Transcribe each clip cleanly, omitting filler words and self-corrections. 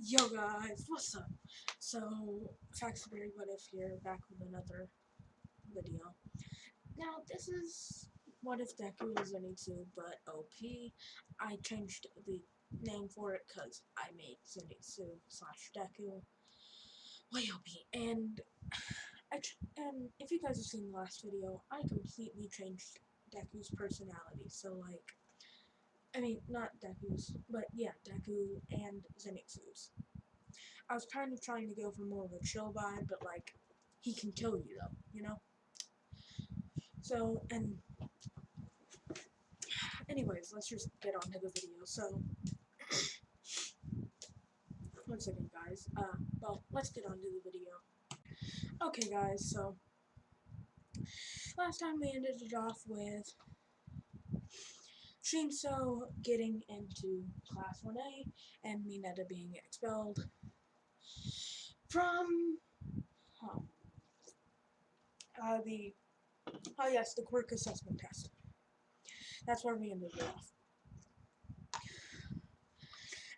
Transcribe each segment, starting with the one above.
Yo guys, what's up? So, Facts Very What If here, back with another video. Now, this is What If Deku was Zenitsu, but OP. I changed the name for it because I made Zenitsu slash Deku way OP. And, and if you guys have seen the last video, I completely changed Deku's personality. So, like, I mean, not Deku's, but yeah, Deku and Zenitsu's. I was kind of trying to go for more of a chill vibe, but like, he can kill you though, you know? So, and anyways, let's just get on to the video. So, one second guys, well, let's get on to the video. Okay guys, so, last time we ended it off with Shinso getting into Class 1A and Mineta being expelled from, the quirk assessment test. That's where we ended it off.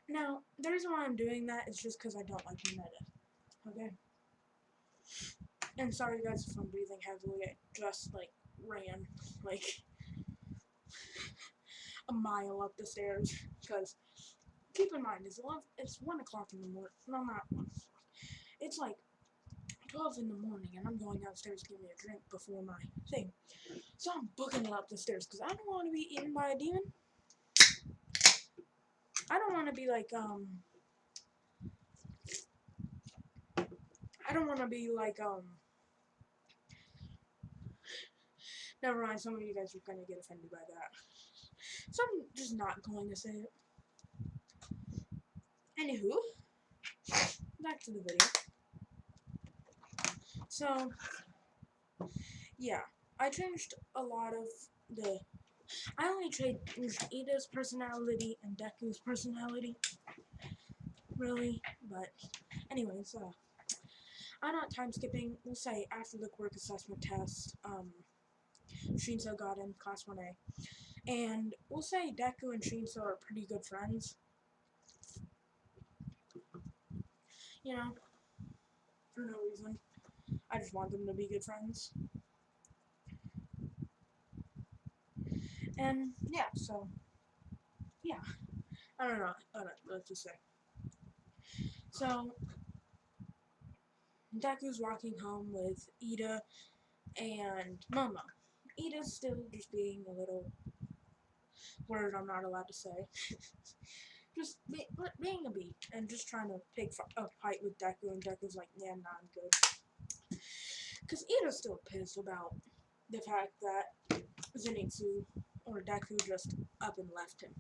Now, the reason why I'm doing that is just because I don't like Mineta, okay? And sorry guys if I'm breathing heavily, I just, like, ran, like, a mile up the stairs, because, keep in mind, it's 1 o'clock in the morning, no, not 1 o'clock, it's like 12 in the morning, and I'm going downstairs to get me a drink before my thing, so I'm booking it up the stairs, because I don't want to be eaten by a demon. I don't want to be like, never mind, some of you guys are gonna get offended by that. So I'm just not going to say it. Anywho, back to the video. So, yeah, I changed a lot of I only changed Ida's personality and Deku's personality, really, but anyways, I'm not time skipping. We'll say after the quirk assessment test, Shinso got in Class 1A, and we'll say Deku and Shinso are pretty good friends, you know, for no reason. I just want them to be good friends. And yeah, so yeah, I don't know what to say. So Deku's walking home with Ida and Momo. Ida's still just being a little word I'm not allowed to say. Just being a bee and just trying to pick a fight with Deku, and Deku's like, yeah, nah, I'm good. Because Ida's still pissed about the fact that Zenitsu or Deku just up and left him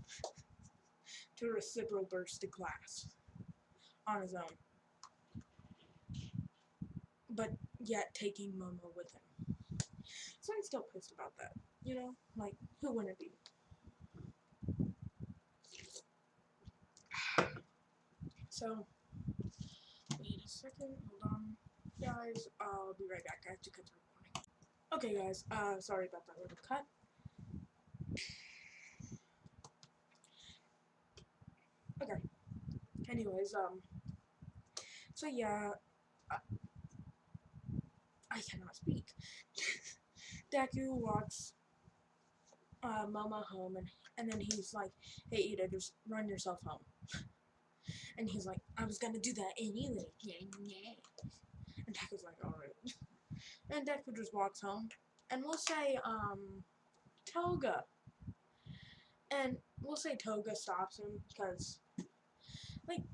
to reciprocal burst to class on his own, but yet taking Momo with him. So I'm still pissed about that, you know? Like, who wouldn't be? So, wait a second, hold on. Guys, I'll be right back. I have to cut the recording. Okay, guys, sorry about that little cut. Okay. Anyways, so yeah, I cannot speak. Deku walks Momo home, and then he's like, hey, Ida, just run yourself home. And he's like, I was gonna do that anyway. And Deku's like, alright. And Deku just walks home. And we'll say, Toga. And we'll say Toga stops him, because, like,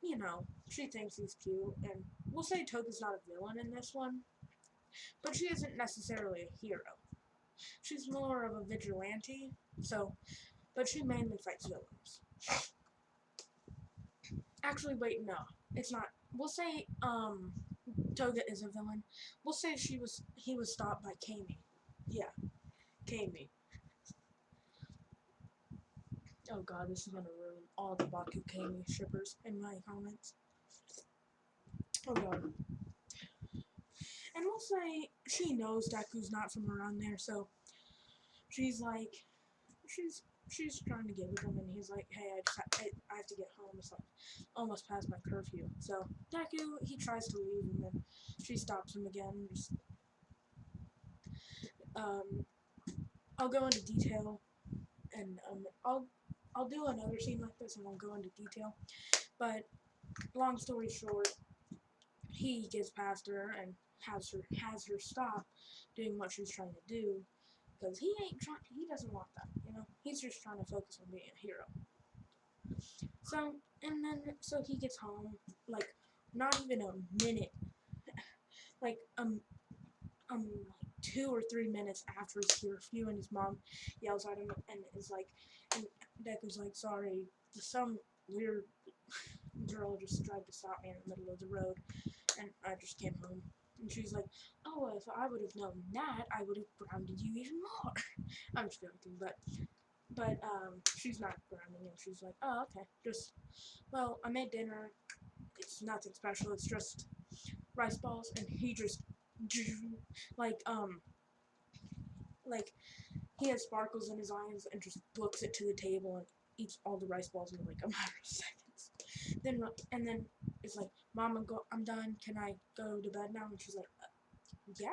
you know, she thinks he's cute. And we'll say Toga's not a villain in this one. But she isn't necessarily a hero. She's more of a vigilante, but she mainly fights villains. Actually, wait, no, it's not. We'll say, Toga is a villain. We'll say he was stopped by Kami. Yeah, Kami. Oh god, this is gonna ruin all the Baku Kami shippers in my comments. Oh god. And we'll say she knows Deku's not from around there, so she's she's trying to get with him, and he's like, hey, I have to get home. It's like almost past my curfew. So Deku, he tries to leave, and then she stops him again. Just, um, I'll go into detail, and I'll do another scene like this, and I'll go into detail. But long story short, he gets past her and has her stop doing what she's trying to do, because he doesn't want that, you know. He's just trying to focus on being a hero. So so he gets home, like not even a minute, like 2 or 3 minutes after his curfew, and his mom yells at him and is like, and Deku's like, sorry, some weird girl just tried to stop me in the middle of the road, and I just came home. And she's like, oh, if I would have known that, I would have grounded you even more. I'm just joking, but she's not grounding him. She's like, oh, okay, just, well, I made dinner. It's nothing special. It's just rice balls, and he just like like he has sparkles in his eyes and just books it to the table and eats all the rice balls in like a matter of seconds. Then it's like, Mom, I'm done. Can I go to bed now? And she's like, yeah,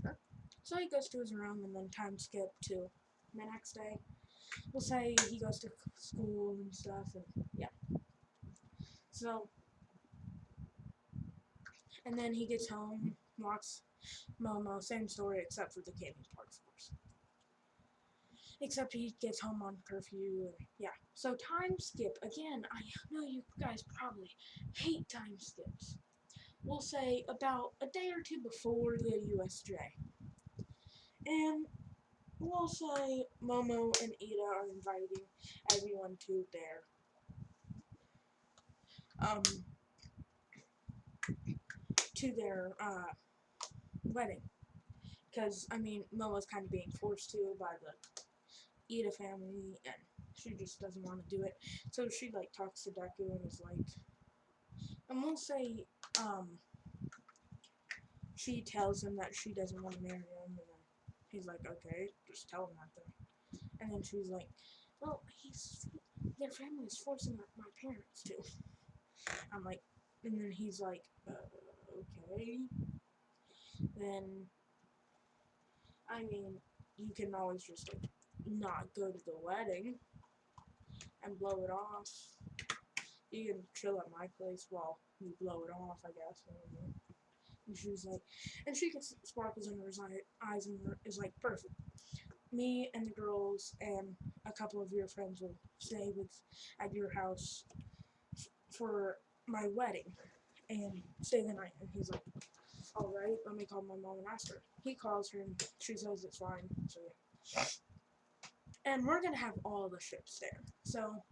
sure. So he goes to his room, and then time skip to the next day. We'll say he goes to school and stuff, and yeah. So, and then he gets home, walks Momo, same story except for the gaming part, of course. Except he gets home on curfew, and yeah. So time skip, again, I know you guys probably hate time skips. We'll say about a day or two before the USJ. And we'll say Momo and Ida are inviting everyone to their wedding. Because, I mean, Momo's kind of being forced to by the Ida family, and she just doesn't want to do it. So she, like, talks to Deku and is like, and we'll say, she tells him that she doesn't want to marry him, and then he's like, okay, just tell him that then. And then she's like, well, their family is forcing my parents to. I'm like, and then he's like, okay. Then, I mean, you can always just, like, not go to the wedding and blow it off. You can chill at my place while you blow it off, I guess. I don't know. And she was like, and she gets sparkles in her eyes and is like, perfect. Me and the girls and a couple of your friends will stay at your house for my wedding and stay the night. And he's like, alright, let me call my mom and ask her. He calls her and she says it's fine. So yeah. And we're gonna have all the ships there. So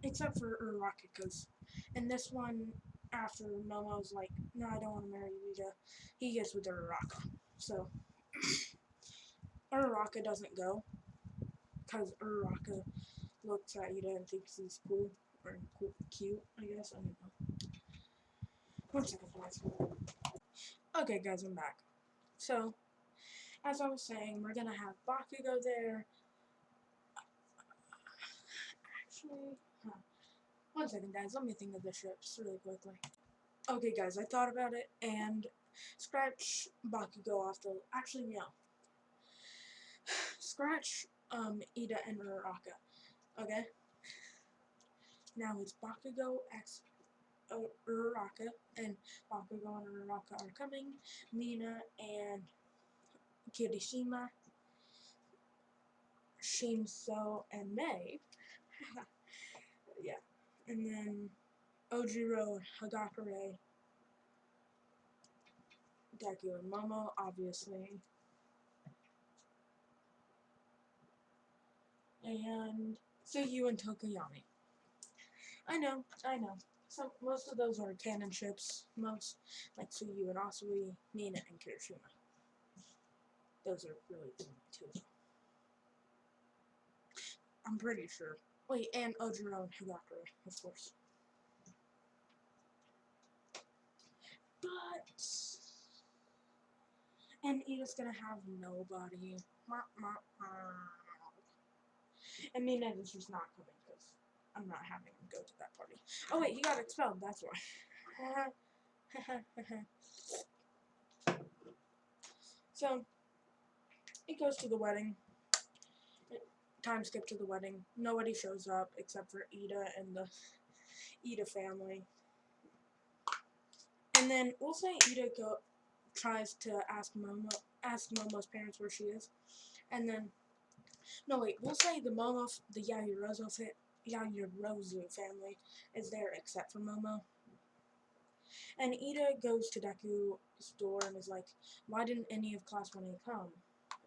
except for Uraraka, because in this one, after Momo's like, no, I don't want to marry Rita, he gets with Uraraka. So Uraraka doesn't go, because Uraraka looks at Ida and thinks he's cool, or cute, I guess, I don't know. 1 second, guys. Okay, guys, I'm back. So, as I was saying, we're gonna have Bakugo there. Actually, 1 second, guys, let me think of the ships really quickly. Okay, guys, I thought about it, and scratch Bakugo off the... Actually, no. Scratch, Ida and Uraraka. Okay? Now it's Bakugo x Uraraka, and Bakugo and Uraraka are coming. Mina and Kirishima, Shinso, and Mei. Yeah. And then Ojiro, Hagakure, Deku, and Momo, obviously. And Suyu and Tokoyami. I know. Most of those are canon ships. Most, like Suyu and Asui, Mina, and Kirishima. Those are really the two. I'm pretty sure. Wait, and Ojiro and Hagakure, of course. But And Ida's gonna have nobody. And Mina is just not coming because I'm not having him go to that party. Oh wait, he got expelled, that's why. So, he goes to the wedding. Time skip to the wedding. Nobody shows up except for Ida and the Ida family. And then we'll say Ida tries to ask Momo's parents where she is. And then, no wait, we'll say the Yaoyorozu family is there except for Momo. And Ida goes to Deku's door and is like, why didn't any of Class 1A come?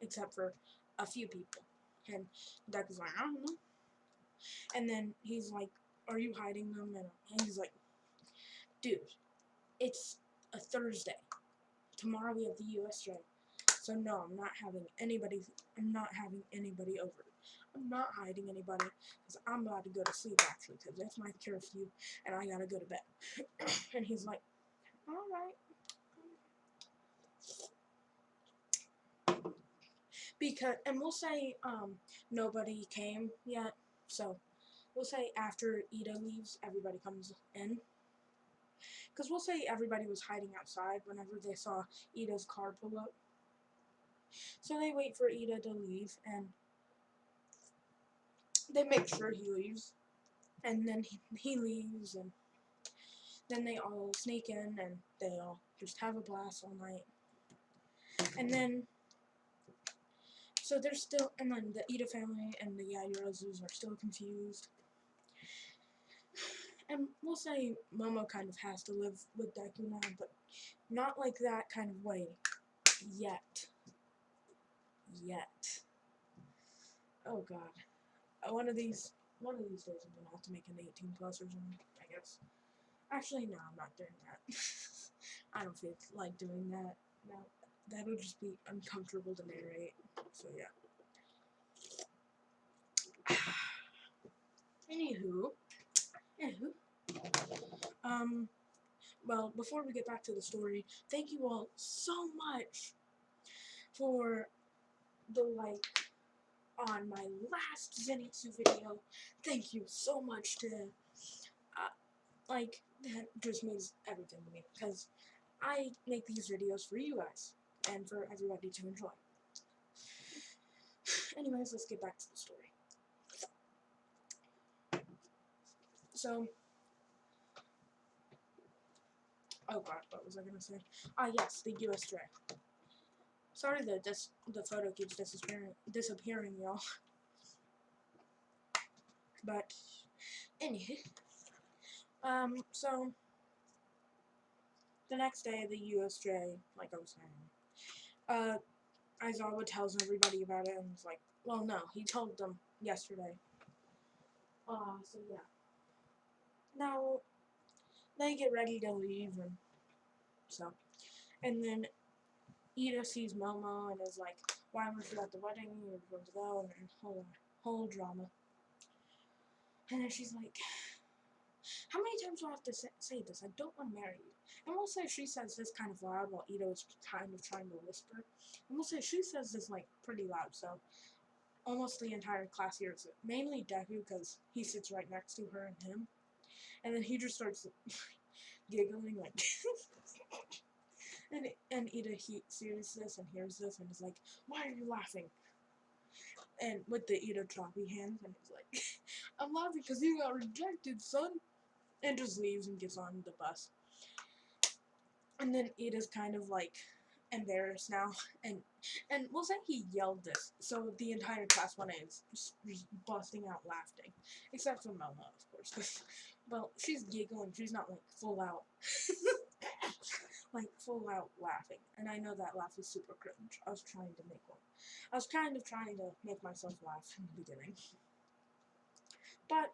Except for a few people. And Deku's like, I don't know. And then he's like, are you hiding them? And he's like, dude, it's a Thursday. Tomorrow we have the USJ. So no, I'm not having anybody over. I'm not hiding anybody because I'm about to go to sleep actually because it's my curfew and I gotta go to bed. And he's like, alright. And we'll say nobody came yet, so we'll say after Ida leaves, everybody comes in. Because we'll say everybody was hiding outside whenever they saw Ida's car pull up. So they wait for Ida to leave, and they make sure he leaves. And then he leaves, and then they all sneak in, and they all just have a blast all night. And then, so they're still, and then the Ida family and the Yaoyorozus are still confused. And we'll say Momo kind of has to live with Deku now, but not like that kind of way. Yet. Oh god. One of these days I'm gonna have to make an 18+ or something, I guess. Actually, no, I'm not doing that. I don't feel like doing that. No, that would just be uncomfortable to narrate. So yeah. Anywho. Well, before we get back to the story, thank you all so much for the like on my last zenitsu video. Thank you so much to that just means everything to me because I make these videos for you guys and for everybody to enjoy. Anyways, let's get back to the story. So, oh god, what was I gonna say? Yes, the USJ. Sorry that the photo keeps disappearing, y'all. But anyway, so the next day at the USJ, like I was saying, Aizawa tells everybody about it and was like, well, no, he told them yesterday. So yeah. Now they get ready to leave and then Ida sees Momo and is like, why weren't you at the wedding? You were supposed to go, and then whole drama. And then she's like, how many times do I have to say this? I don't want to marry you. And we'll say she says this kind of loud while Ida is kind of trying to whisper. And we'll say she says this like pretty loud, so almost the entire class hears it. Mainly Deku because he sits right next to her and him. And then he just starts giggling like and Ida sees this and hears this and is like, why are you laughing? And with the Ida choppy hands, and he's like, I'm laughing because you got rejected, son. And just leaves and gets on the bus. And then Ida's kind of like embarrassed now, and we'll say he yelled this, so the entire class 1A is just busting out laughing, except for Momo, of course. Well, she's giggling, she's not like full out like full out laughing, and I know that laugh is super cringe. I was trying to make one. I was kind of trying to make myself laugh in the beginning. But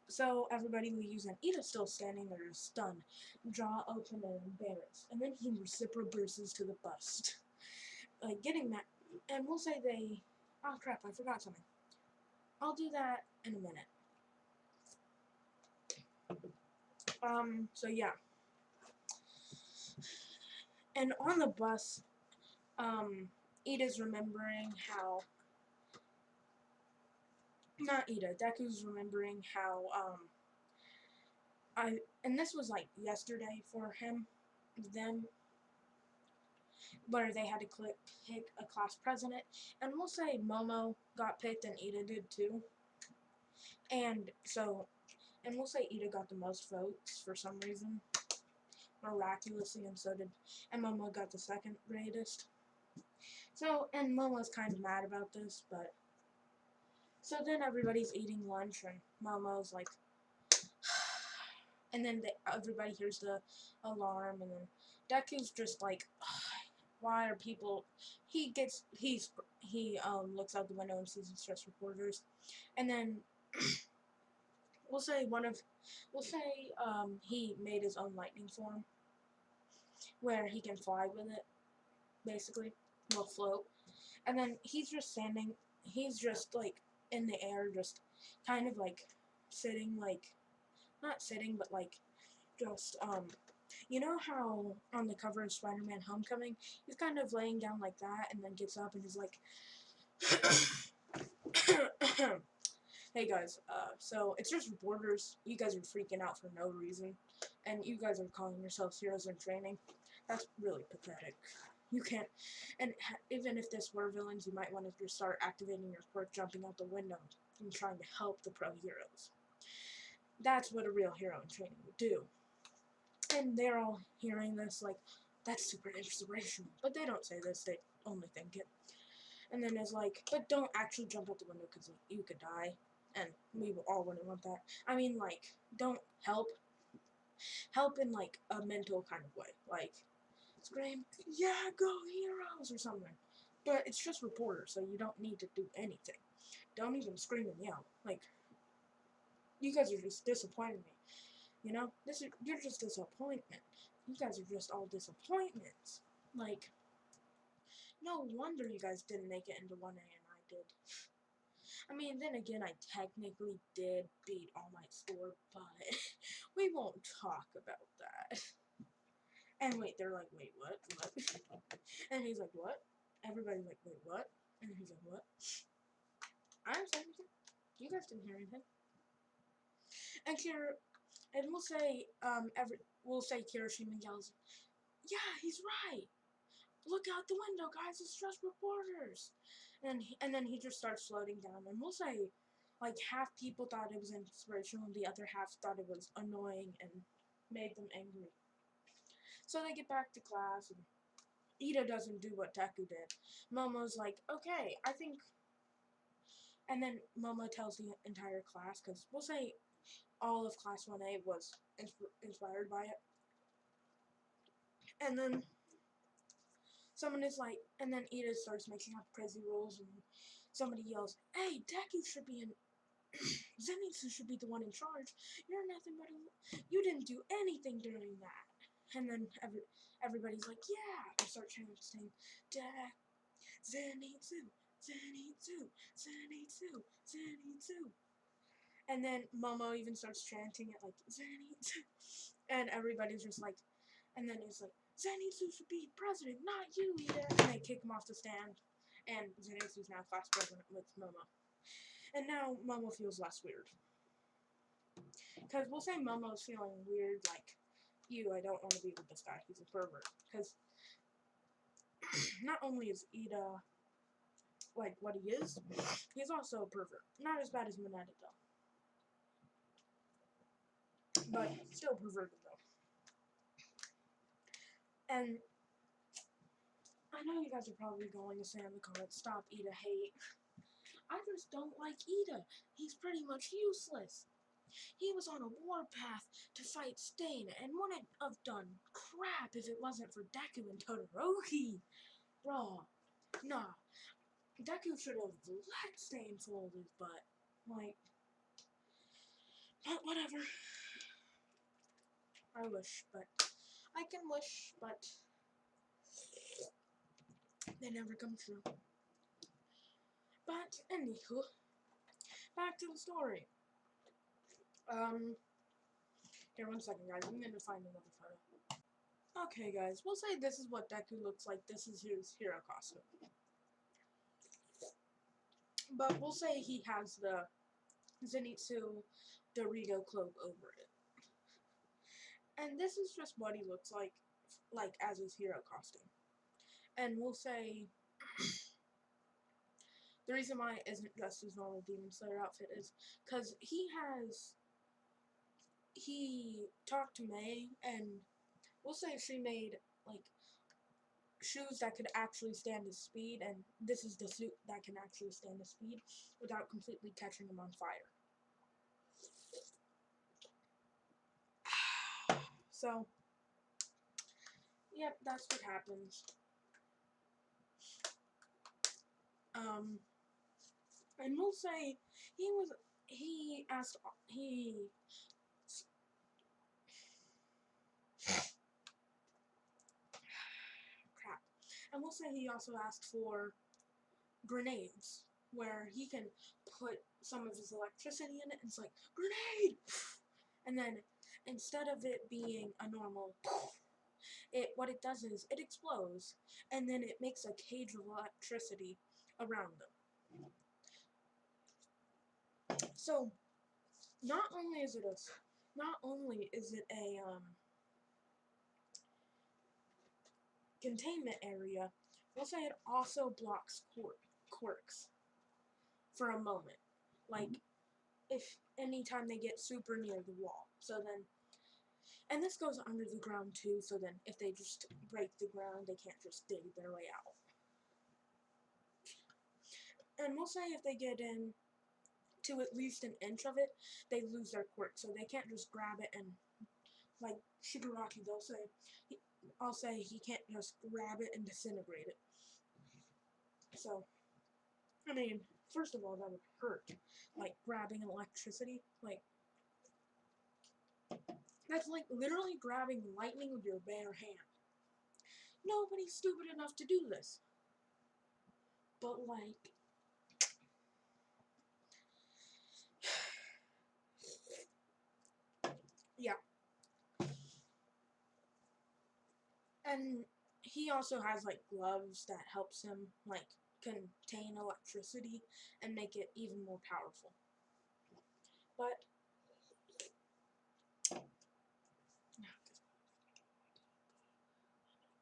so everybody leaves, and Ida's still standing there, stunned, jaw open and embarrassed. And then he bursts to the bus, like getting that. And we'll say they. Oh crap! I forgot something. I'll do that in a minute. So yeah. And on the bus, Ida's remembering how, not Ida, Deku's remembering how, and this was like yesterday for them, where they had to pick a class president, and we'll say Momo got picked and Ida did too, and we'll say Ida got the most votes for some reason, miraculously, and Momo got the second greatest. So, and Momo's kind of mad about this, but, so then everybody's eating lunch, and Momo's like, and then everybody hears the alarm, and then Deku's just like, why are people, he looks out the window and sees the stress reporters, and then we'll say he made his own lightning form, where he can fly with it, basically, will float, and then he's just like in the air, just kind of like sitting, like, not sitting, but like, just, you know how on the cover of Spider-Man Homecoming, he's kind of laying down like that, and then gets up and is like, hey guys, so it's just reporters, you guys are freaking out for no reason, and you guys are calling yourselves heroes in training. That's really pathetic. You can't, and even if this were villains, you might want to just start activating your quirk, jumping out the window, and trying to help the pro heroes. That's what a real hero in training would do. And they're all hearing this like, that's super inspirational. But they don't say this, they only think it. And then it's like, but don't actually jump out the window because like, you could die. And we all wouldn't want that. I mean, like, don't help. Help in like a mental kind of way. Like, scream, yeah, go heroes or something. But it's just reporters, so you don't need to do anything. Don't even scream and yell. Like, you guys are just disappointing me. You know, you're just disappointment. You guys are just all disappointments. Like, no wonder you guys didn't make it into 1A and I did. I mean, then again, I technically did beat All Might score, but we won't talk about that. And wait, they're like, wait, what? What? And he's like, what? Everybody's like, wait, what? And he's like, what? I didn't say anything. You guys didn't hear anything. And we'll say Kirishima yells, yeah, he's right. Look out the window, guys, it's just reporters. And then he just starts floating down, and we'll say, like, half people thought it was inspirational, and the other half thought it was annoying and made them angry. So they get back to class, and Ida doesn't do what Deku did. Momo's like, okay, I think, and then Momo tells the entire class, because we'll say all of Class 1A was inspired by it. And then someone is like, and then Ida starts making up crazy rules, and somebody yells, hey, Deku should be in, zenitsu should be the one in charge. You're nothing but you didn't do anything during that. And then everybody's like, yeah, and start chanting, zenitsu, zenitsu, zenitsu, zenitsu. And then Momo even starts chanting it like, zenitsu. And everybody's just like, and then it's like, Zenitsu should be president, not you, Ida. And they kick him off the stand, and Zenitsu's now class president with Momo. And now Momo feels less weird. Because we'll say Momo's feeling weird, like, I don't want to be with this guy, he's a pervert. Because not only is Ida, like, what he is, he's also a pervert. Not as bad as Mineta, though. But still perverted, though. And I know you guys are probably going to say in the comments, stop Ida hate. I just don't like Ida. He's pretty much useless. He was on a warpath to fight Stain and wouldn't have done crap if it wasn't for Deku and Todoroki. Bro, nah. Deku should have let Stain fold his butt. Like, but whatever. I wish, but I can wish, but they never come true. But anywho, back to the story. Here, 1 second, guys. I'm gonna find another photo. Okay, guys, we'll say this is what Deku looks like. This is his hero costume. But we'll say he has the zenitsu Dorito cloak over it. And this is just what he looks like as his hero costume. And we'll say the reason why it isn't just his normal Demon Slayer outfit is because he talked to May, and we'll say she made like shoes that could actually stand his speed, and this is the suit that can actually stand his speed without completely catching him on fire. So, yep, that's what happens. And we'll say he asked, crap. And we'll say he also asked for grenades, where he can put some of his electricity in it, and it's like, grenade! And then, instead of it being a normal, what it does is, it explodes, and then it makes a cage of electricity around them. So, not only is it a containment area, we'll say it also blocks quirks for a moment. Like, if anytime they get super near the wall. So then, and this goes under the ground too, so then if they just break the ground, they can't just dig their way out. And we'll say if they get in to at least an inch of it, they lose their quirk, so they can't just grab it and, like Shigaraki, I'll say he can't just grab it and disintegrate it. So, I mean, first of all, that would hurt. Like, grabbing electricity. Like, that's like literally grabbing lightning with your bare hand. Nobody's stupid enough to do this. But, like, yeah. And he also has, like, gloves that helps him, like, contain electricity and make it even more powerful. But,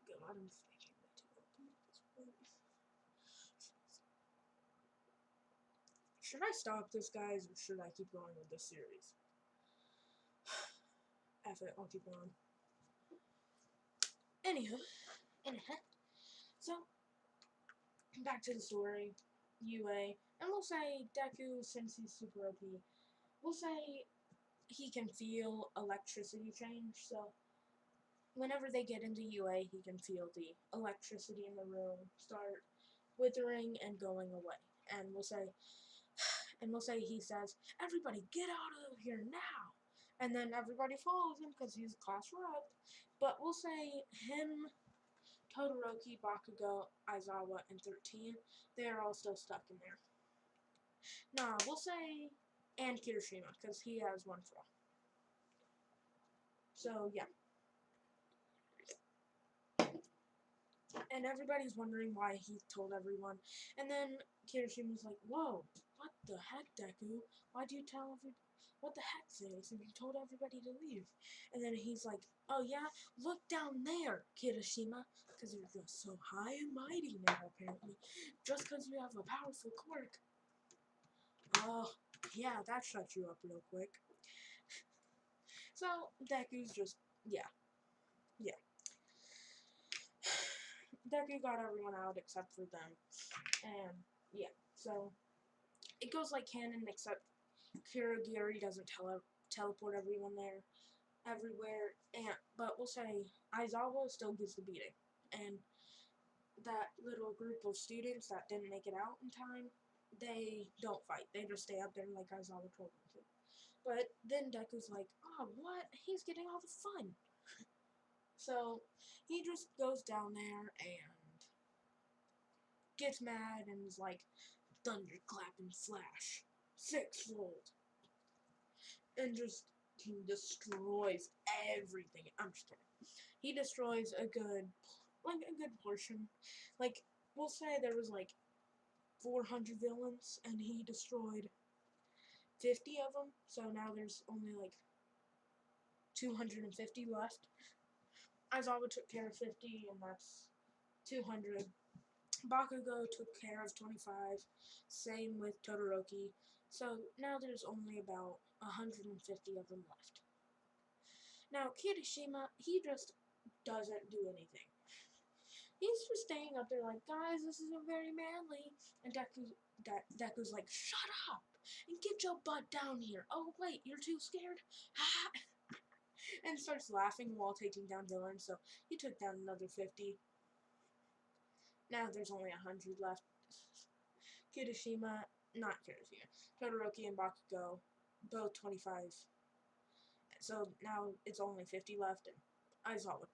God, I'm speaking way too open at this point. Should I stop this, guys, or should I keep going with this series? F it, I'll keep going. Anywho, so, back to the story, UA, and we'll say Deku, since he's super OP, we'll say he can feel electricity change, so whenever they get into UA, he can feel the electricity in the room start withering and going away. And we'll say he says, "Everybody get out of here now!" And then everybody follows him because he's class rep. But we'll say him, Todoroki, Bakugo, Aizawa, and 13, they're all still stuck in there. Nah, we'll say, and Kirishima, because he has one flaw. So, yeah. And everybody's wondering why he told everyone. And then Kirishima's like, "Whoa, what the heck, Deku? Why'd you tell everybody? What the heck, Zeus? And you told everybody to leave." And then he's like, "Oh yeah, look down there, Kirishima, because you're just so high and mighty now, apparently. Just because you have a powerful quirk." Oh, yeah, that shut you up real quick. So, Deku's just, yeah. Deku got everyone out except for them. And, yeah, so it goes like canon, except Kurogiri doesn't teleport everyone everywhere. But we'll say Aizawa still gets the beating. And that little group of students that didn't make it out in time, they don't fight. They just stay up there like Aizawa told them to. But then Deku's like, "Oh, what? He's getting all the fun." So he just goes down there and gets mad and is like, "Thunderclap and flash, 6-fold," and just he destroys everything. I'm just kidding. He destroys a good portion. Like, we'll say there was like 400 villains, and he destroyed 50 of them. So now there's only like 250 left. Aizawa took care of 50, and that's 200. Bakugo took care of 25. Same with Todoroki. So now there's only about 150 of them left. Now Kirishima, he just doesn't do anything. He's just staying up there like, guys, this isn't very manly. And Deku's like, shut up and get your butt down here. Oh wait, you're too scared? And starts laughing while taking down villains. So he took down another 50. Now there's only 100 left. Not Kirishima, Todoroki and Bakugo, both 25. So now it's only 50 left, and Aizawa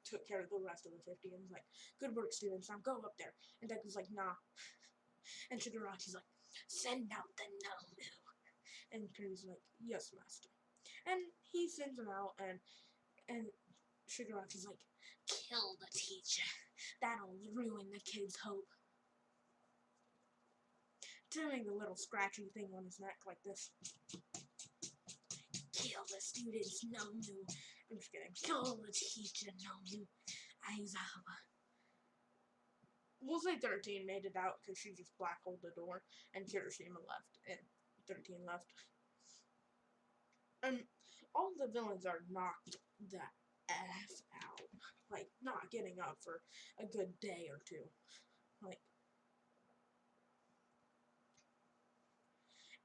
took care of the rest of the 50 and was like, good work, students, now go up there. And Deku's like, nah. And Shigaraki's like, send out the Nomu. And Kirby's like, yes, master. And he sends him out, and Shigaraki's like, kill the teacher. That'll ruin the kid's hope. Doing the little scratchy thing on his neck like this. Kill the students, Nomu. I'm just kidding. Kill the teacher, Nomu. Aizawa. We'll say 13 made it out because she just black holed the door, and Kirishima left, and 13 left. And all the villains are knocked the F out. Like, not getting up for a good day or two. Like,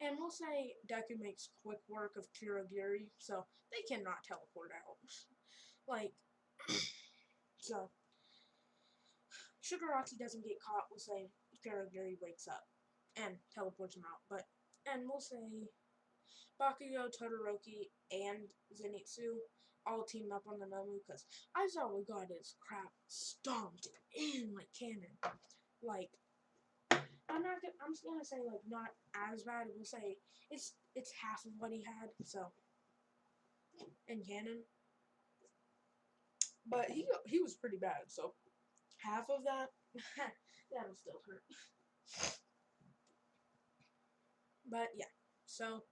and we'll say Deku makes quick work of Kurogiri, so they cannot teleport out. Like, so, Shigaraki doesn't get caught, we'll say Kurogiri wakes up and teleports him out. And we'll say Bakugo, Todoroki, and Zenitsu all team up on the Nomu, because Aizawa got his crap stomped in like cannon. Like, I'm just gonna say, like, not as bad. We'll say it's half of what he had, so, in canon. But he was pretty bad, so half of that, that'll still hurt. But yeah, so,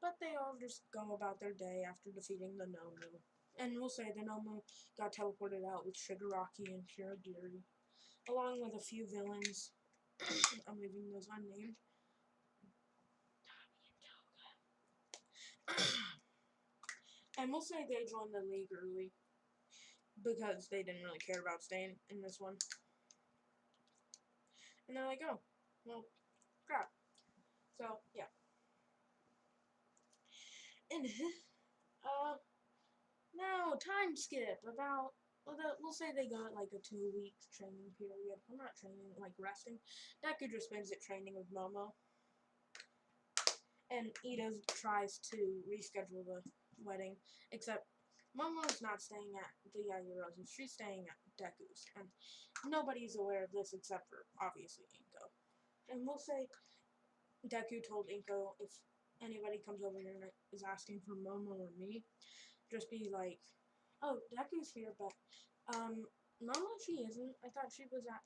but they all just go about their day after defeating the Nomu. And we'll say the Nomu got teleported out with Shigaraki and Kurogiri, along with a few villains. I'm leaving those unnamed. And we'll say they joined the league early, because they didn't really care about staying in this one. And they're like, oh, well, crap. So, yeah. And, now, time skip. We'll say they got like a 2-week training period. Well, not training, like resting. Deku just spends it training with Momo. And Ida tries to reschedule the wedding, except Momo's not staying at the Yayorozu. She's staying at Deku's. And nobody's aware of this except for, obviously, Inko. And we'll say Deku told Inko, if anybody comes over here and is asking for Momo or me, just be like, oh, Deku's here, but, Momo, she isn't. I thought she was at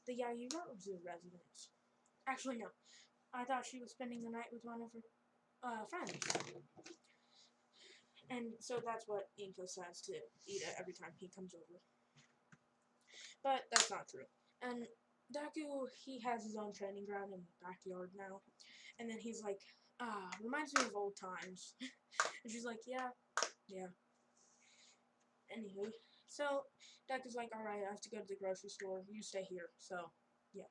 the Yayorozu residence. Actually, no. I thought she was spending the night with one of her, friends. And so that's what Inko says to Ida every time he comes over. But that's not true. And Deku, he has his own training ground in the backyard now. And then he's like, reminds me of old times. And she's like, yeah. Anywho, so Deku's like, alright, I have to go to the grocery store. You stay here. So, yeah.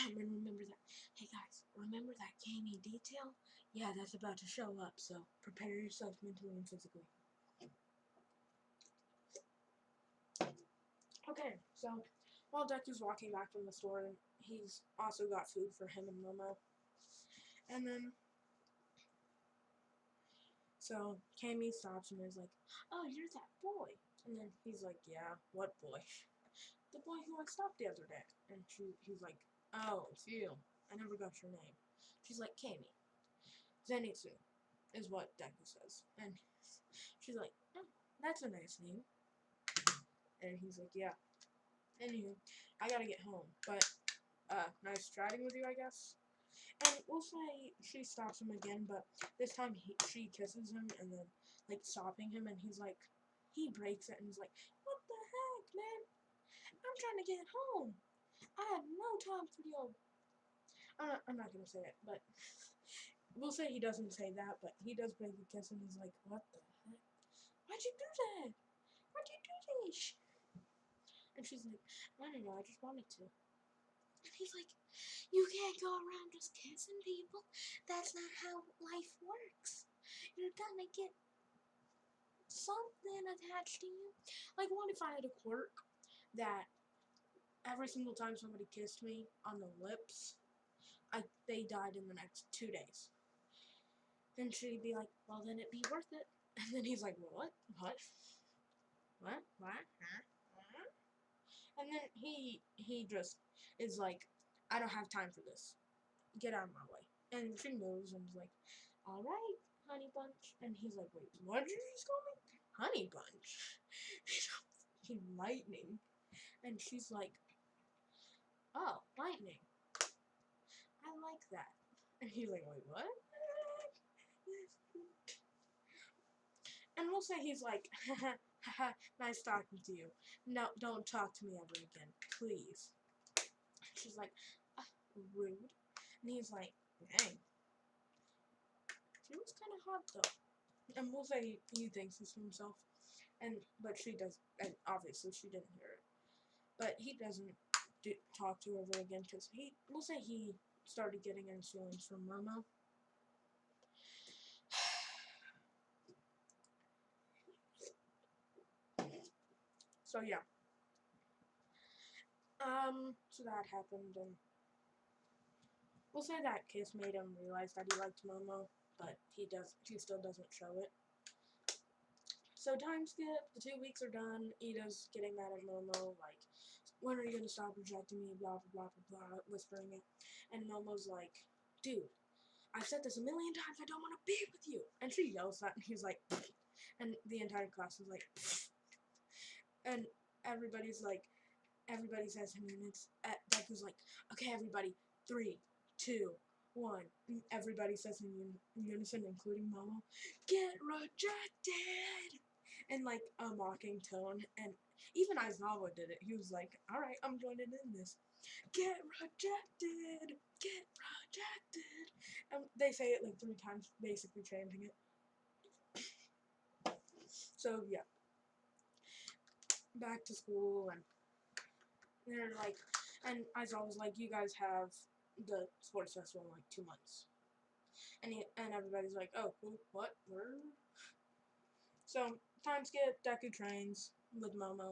And remember that. Hey guys, remember that gamey detail? Yeah, that's about to show up, so prepare yourself mentally and physically. Okay, so while Deku's walking back from the store, he's also got food for him and Momo. And then, so Cammy stops him and is like, oh, you're that boy. And then he's like, yeah, what boy? The boy who I stopped the other day. And he's like, oh, it's you. I never got your name. She's like, Kami. Zenitsu is what Deku says. And she's like, oh, that's a nice name. And he's like, yeah. Anywho, I gotta get home. But, nice chatting with you, I guess. And we'll say she stops him again, but this time she kisses him and then, like, stopping him, and he's like, he breaks it and he's like, what the heck, man? I'm trying to get home. I have no time for your... I'm not gonna say it, but we'll say he doesn't say that, but he does break the kiss and he's like, what the heck? Why'd you do that? Why'd you do this? And she's like, I don't know, I just wanted to. And he's like, you can't go around just kissing people. That's not how life works. You're gonna get something attached to you. Like, what if I had a quirk that every single time somebody kissed me on the lips, they died in the next 2 days? Then she'd be like, well, then it'd be worth it. And then he's like, what? What? What? What? Huh? What? And then he just is like, I don't have time for this. Get out of my way. And she moves and is like, all right, honey bunch. And he's like, wait, what did you just call me? Honey bunch. Lightning. And she's like, oh, lightning. I like that. And he's like, wait, what? And we'll say he's like, haha, nice talking to you. No, don't talk to me ever again, please. She's like, rude. And he's like, dang. She was kind of hot though. And we'll say he thinks this to himself. But she does, and obviously she didn't hear it. But he doesn't talk to her ever again because we'll say he started getting his feelings from Momo. So yeah. So that happened, and we'll say that kiss made him realize that he liked Momo, but he still doesn't show it. So time skip, the 2 weeks are done, Ida's getting mad at Momo, like, when are you gonna stop rejecting me, blah blah blah blah, whispering it, and Momo's like, dude, I've said this a million times, I don't want to be with you, and she yells that, and he's like, pfft. And the entire class is like, pfft. And everybody says him, and Deku's like, okay everybody, 3, 2, 1, and everybody says in unison, including Momo, get rejected! In like a mocking tone, and even Aizawa did it. He was like, alright, I'm joining in this. Get rejected! Get rejected! And they say it like 3 times, basically chanting it. So yeah. Back to school, and they're like, and Aizawa was like, you guys have the sports festival in like 2 months. And everybody's like, oh, what? Word? So, time skip, Deku trains with Momo.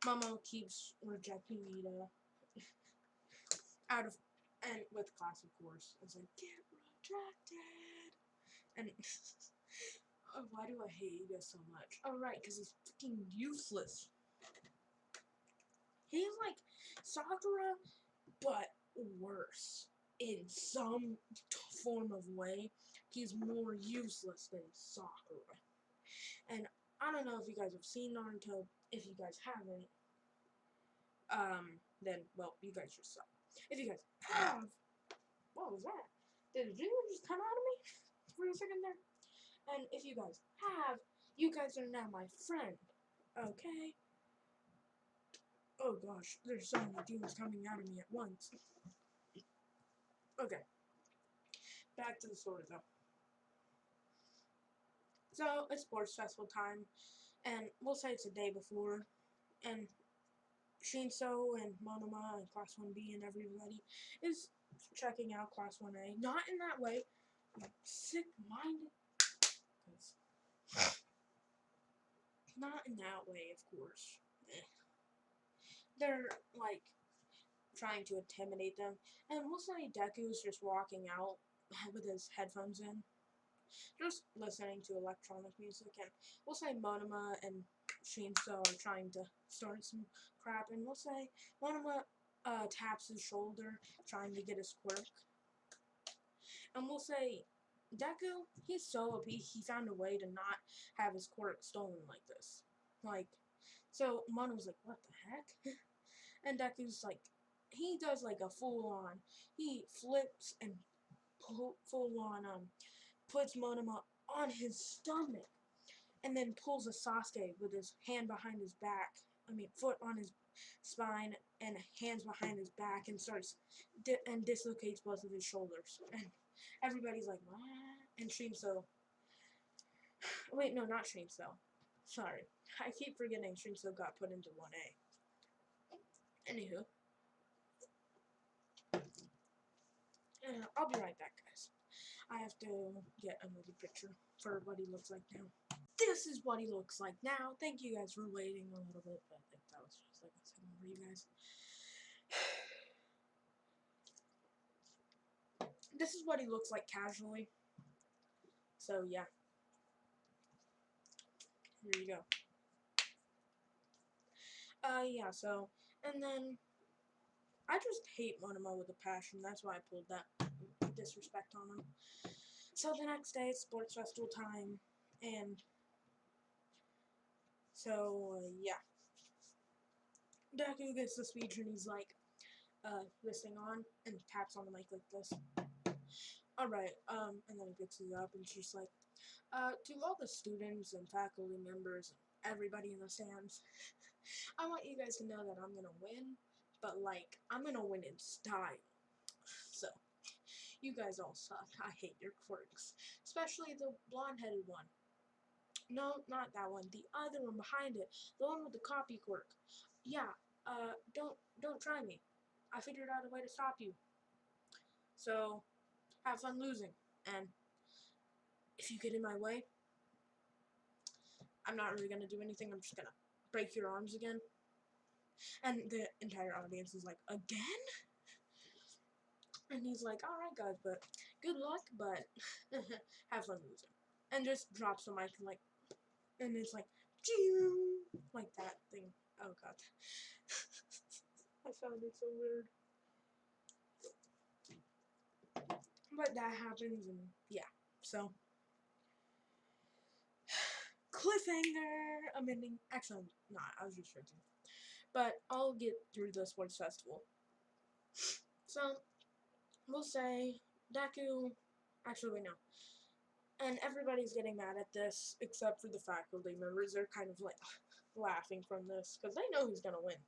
Momo keeps rejecting Ida and with class, of course. It's like, get rejected! And, oh, why do I hate Ida so much? Oh, right, because he's freaking useless. He's like Sakura, but worse. In some form of way, he's more useless than Sakura. And I don't know if you guys have seen Naruto. If you guys haven't, then, well, you guys just suck. If you guys have, what was that? Did a jingle just come out of me for a second there? And if you guys have, you guys are now my friend, okay? Oh gosh, there's so many demons coming out of me at once. Okay, back to the story though. So, it's sports festival time, and we'll say it's a day before, and Shinso and Monoma and Class 1B and everybody is checking out Class 1A. Not in that way, sick-minded. Not in that way, of course. They're, like, trying to intimidate them. And we'll say Deku's just walking out with his headphones in, just listening to electronic music. And we'll say Monoma and Shinso are trying to start some crap. And we'll say Monoma taps his shoulder, trying to get his quirk. And we'll say, Deku, he's so OP, he found a way to not have his quirk stolen like this. Like, so Mono's like, what the heck? And Deku's like, he does like a full-on, he flips and full-on, puts Monoma on his stomach, and then pulls a Sasuke with his hand behind his back, foot on his spine and hands behind his back, and starts and dislocates both of his shoulders. And everybody's like, what? And Shinso, wait, no, not Shinso. Sorry, I keep forgetting Shinso got put into 1A. Anywho, I'll be right back, guys. I have to get another picture for what he looks like now. This is what he looks like now. Thank you guys for waiting a little bit, but I think that was just like a second for you guys. This is what he looks like casually. So yeah. Here you go. Yeah, so, and then, I just hate Monoma with a passion. That's why I pulled that disrespect on him. So the next day, it's sports festival time, and so, yeah. Deku gets the speech, and he's like, this thing on, and taps on the mic like this. Alright, and then he picks it up, and she's like, to all the students and faculty members and everybody in the stands, I want you guys to know that I'm gonna win, but, like, I'm gonna win in style. So, you guys all suck. I hate your quirks. Especially the blonde-headed one. No, not that one. The other one behind it. The one with the copy quirk. Yeah, don't try me. I figured out a way to stop you. So, have fun losing. And if you get in my way, I'm not really gonna do anything. I'm just gonna break your arms again. And the entire audience is like, again? And he's like, alright guys, but good luck, but have fun losing. And just drops the mic like, and it's like, like that thing. Oh god. I found it so weird. But that happens, and yeah. So, cliffhanger! I'm ending. Actually, I'm not. I was just joking. But I'll get through the sports festival. So, we'll say Deku. Actually, wait, no. And everybody's getting mad at this, except for the faculty members. They're kind of like laughing from this because they know who's gonna win.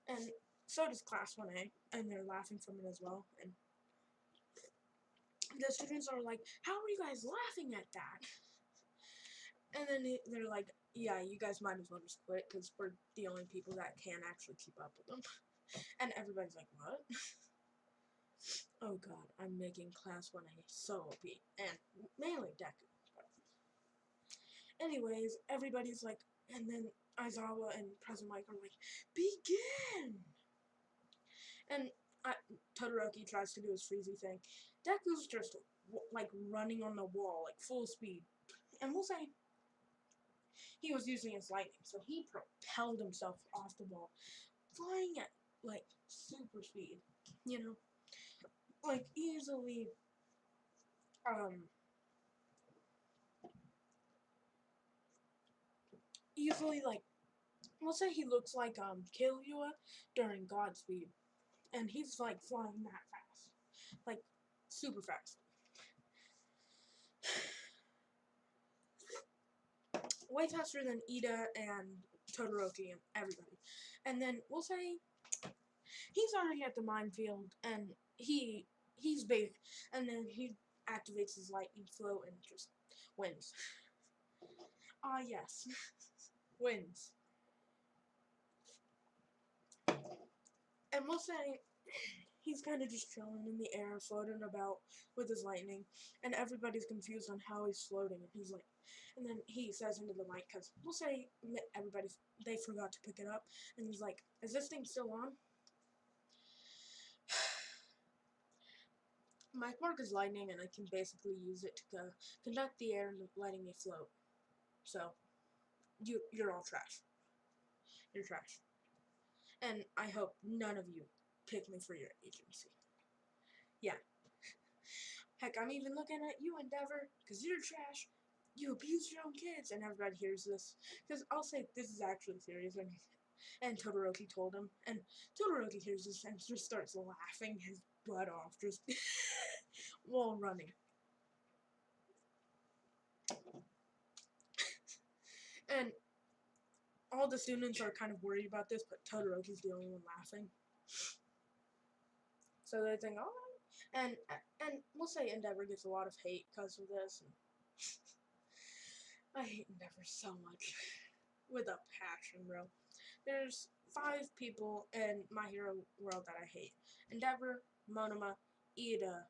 And so does Class 1A, and they're laughing from it as well. And the students are like, how are you guys laughing at that? And then they're like, yeah, you guys might as well just quit because we're the only people that can actually keep up with them. And everybody's like, what? Oh god, I'm making Class 1A so OP. And mainly Deku. Anyways, everybody's like, and then Aizawa and President Mike are like, begin! And Todoroki tries to do his freezy thing. Deku's just, like, running on the wall, like, full speed. And we'll say he was using his lightning, so he propelled himself off the wall, flying at, like, super speed, you know? Like, easily, like, we'll say he looks like, Killua during Godspeed. And he's, like, flying that fast. Like, super fast. Way faster than Ida and Todoroki and everybody. And then we'll say he's already at the minefield, and he's big, and then he activates his lightning flow and just wins. Ah, yes. Wins. And we'll say he's kind of just chilling in the air, floating about with his lightning, and everybody's confused on how he's floating, and he's like, and then he says into the mic, because we'll say they forgot to pick it up, and he's like, is this thing still on? My quirk is lightning, and I can basically use it to conduct the air and letting me float. So, you're all trash. You're trash. And I hope none of you pick me for your agency. Yeah. Heck, I'm even looking at you, Endeavor, because you're trash. You abuse your own kids, and everybody hears this. Because I'll say this is actually serious, and Todoroki told him, and Todoroki hears this and just starts laughing his butt off, just while running. And all the students are kind of worried about this, but Todoroki's the only one laughing. So they think, all right. And we'll say Endeavor gets a lot of hate because of this. And I hate Endeavor so much. With a passion, bro. There's 5 people in My Hero World that I hate. Endeavor, Monoma, Ida.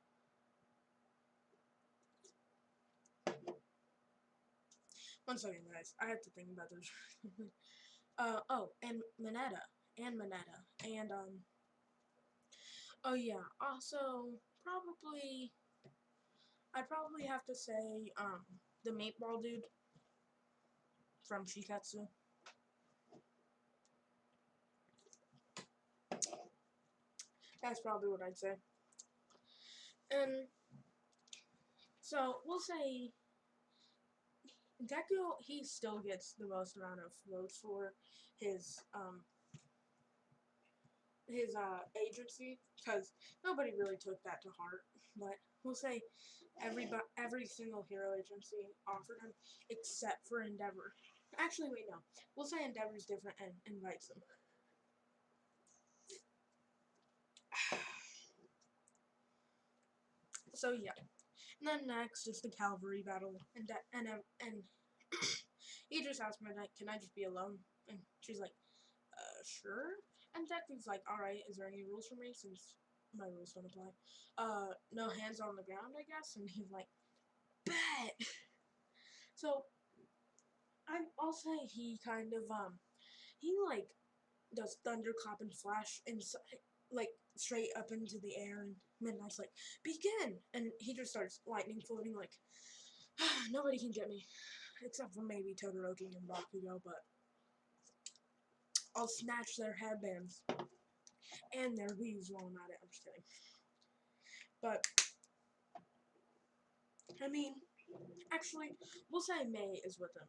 One second, guys. I have to think about this. Oh, and Mineta. And, oh yeah, also, I'd probably have to say, the meatball dude from Shikatsu. That's probably what I'd say. And, so, we'll say Deku, he still gets the most amount of votes for his agency, because nobody really took that to heart. But we'll say every single hero agency offered him, except for Endeavor. Actually, wait, no. We'll say Endeavor's different and invites them. So yeah. And then next is the cavalry battle, and he just asked me, like, can I just be alone? And she's like, sure. And Deku's like, alright, is there any rules for me, since my rules don't apply? No hands on the ground, I guess? And he's like, bet! So, I'll say he kind of, he, like, does thunderclap and flash inside, like, straight up into the air, and Midnight's like, begin! And he just starts lightning floating, like, nobody can get me, except for maybe Todoroki and Bakugo, but I'll snatch their headbands and their weaves while I'm at it. I'm just kidding. But, I mean, actually, we'll say May is with him.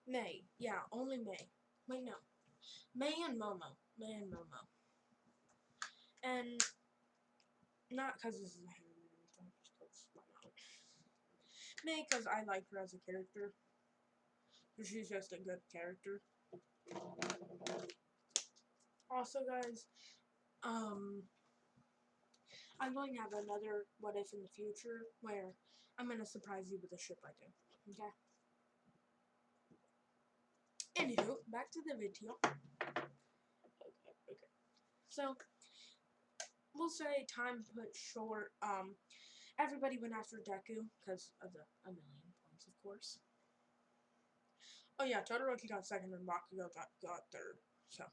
May. Yeah, only May. Wait, no. May and Momo. And not because this is a Harry thing, just because why not? May, because I like her as a character. She's just a good character. Also, guys, I'm going to have another What If in the future where I'm going to surprise you with a ship I do. Okay? Anywho, back to the video. Okay. So, we'll say time put short. Everybody went after Deku because of the a million points, of course. Oh yeah, Todoroki got second and Bakugo got third. So,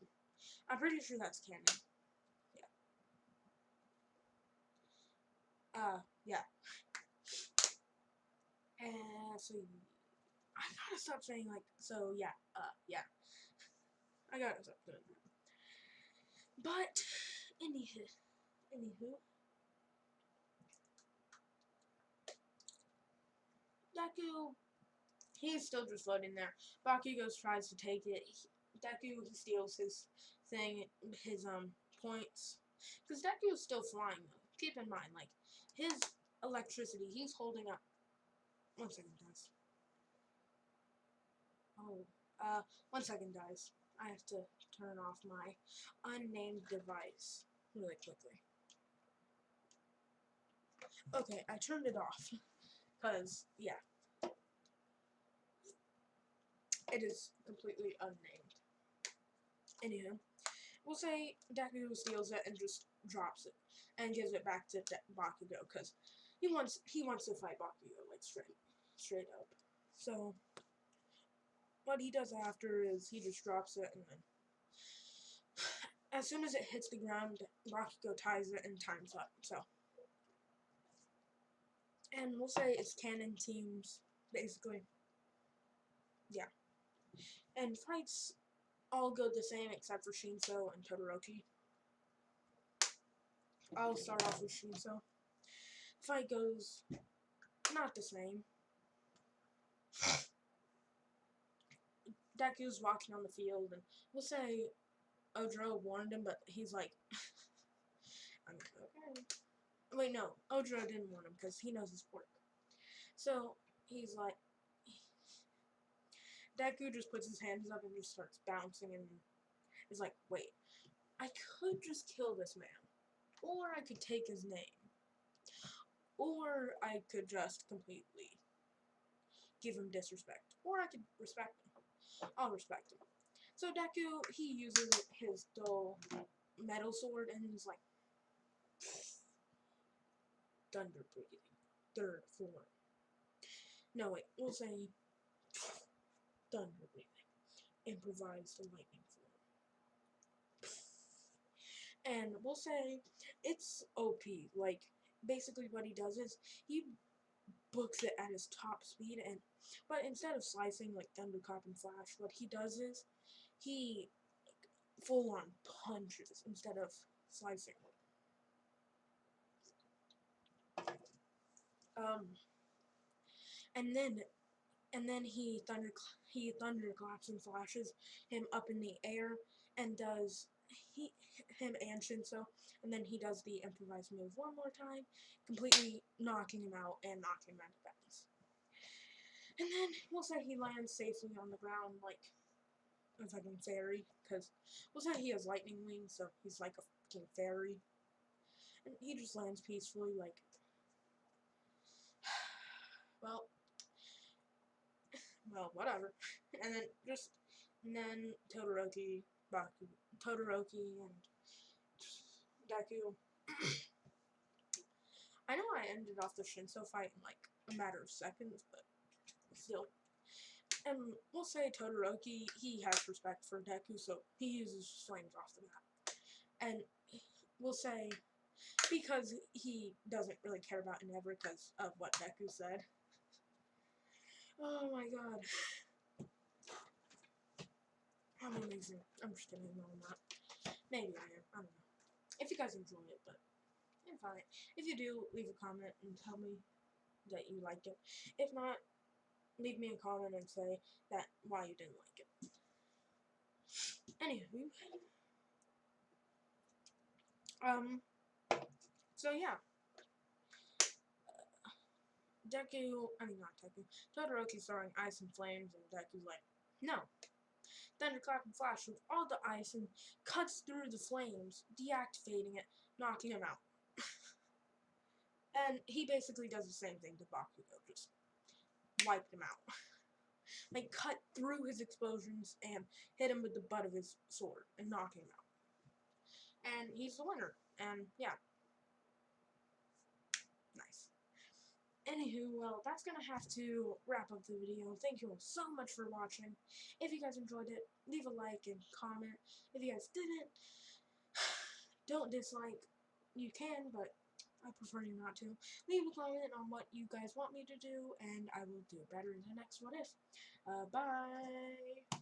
I'm pretty sure that's canon. Yeah. And so, I gotta stop saying like, so yeah, yeah. I gotta stop doing that. But, anywho, Deku, he's still just floating there. Bakugo tries to take it. Deku, he steals his thing, his, points. Because Deku is still flying, though. Keep in mind, like, his electricity, he's holding up. 1 second, guys. Oh, 1 second, guys. I have to turn off my unnamed device really quickly. Okay, I turned it off. Because, yeah. It is completely unnamed. Anywho, we'll say Deku steals it and just drops it and gives it back to Bakugo because he wants to fight Bakugo like straight up. So what he does after is he just drops it, and then as soon as it hits the ground, Bakugo ties it and time's up. So, and we'll say it's canon teams basically. Yeah, and fights all go the same except for Shinso and Todoroki. I'll start off with Shinso. fight goes not the same. Deku's walking on the field, and we'll say Ojiro warned him, but he's like, I'm okay. Wait, no, Ojiro didn't warn him because he knows his work. So he's like, Deku just puts his hands up and just starts bouncing and is like, wait, I could just kill this man, or I could take his name, or I could just completely give him disrespect, or I could respect him. I'll respect him. So Deku, he uses his dull metal sword and he's like, thunder breathing, third form. No, wait, we'll say thunder breathing, improvised lightning form. And we'll say it's OP. Like, basically what he does is he books it at his top speed, but instead of slicing like Thunderclap and Flash, what he does is he full on punches instead of slicing. And then he thunderclaps and flashes him up in the air and does him and Shinso, and then he does the improvised move one more time, completely knocking him out and knocking him out of bounds. And then we'll say he lands safely on the ground like a fucking fairy, because we'll say he has lightning wings, so he's like a fucking fairy. And he just lands peacefully, like, well, whatever. And then Todoroki, and Deku. I know I ended off the Shinso fight in like a matter of seconds, but still. And we'll say Todoroki, he has respect for Deku, so he uses flames off the map. And we'll say, because he doesn't really care about Endeavor because of what Deku said. Oh my god. I'm amazing. I'm just kidding, no, I'm not. Maybe I am. I don't know. If you guys enjoy it, but it's fine. If you do, leave a comment and tell me that you like it. If not, leave me a comment and say that why you didn't like it. Anywho, so yeah. Todoroki's throwing ice and flames, and Deku's like, no. Thunderclap and Flash with all the ice and cuts through the flames, deactivating it, knocking him out. And he basically does the same thing to Bakugo, just wiped him out. Like, cut through his explosions and hit him with the butt of his sword and knock him out. And he's the winner. And, yeah. Nice. Anywho, well, that's gonna have to wrap up the video. Thank you all so much for watching. If you guys enjoyed it, leave a like and comment. If you guys didn't, don't dislike. You can, but I prefer you not to. Leave a comment on what you guys want me to do, and I will do better in the next What If. Bye!